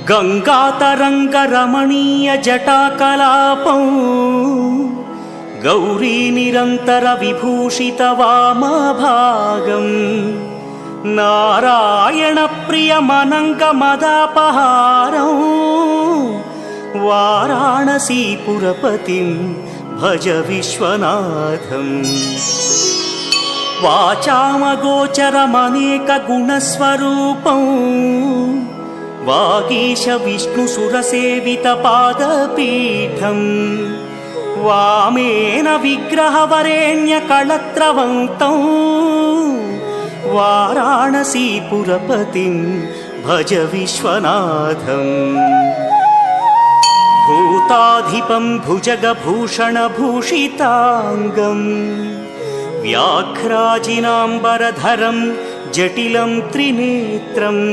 गङ्गातरङ्गरमणीयजटाकलापं गौरीनिरन्तरविभूषितवामभागं नारायणप्रियमनङ्गमदापहारं वाराणसीपुरपतिं भज विश्वनाथम्। वाचामगोचरमनेकगुणस्वरूपं वागीश विष्णुसुरसेवितपादपीठं वामेन विग्रहवरेण्यकळत्रवन्तं वाराणसीपुरपतिं भज विश्वनाथम्। भूताधिपं भुजगभूषणभूषिताङ्गं व्याघ्राजिनाम्बरधरं जटिलं त्रिनेत्रम्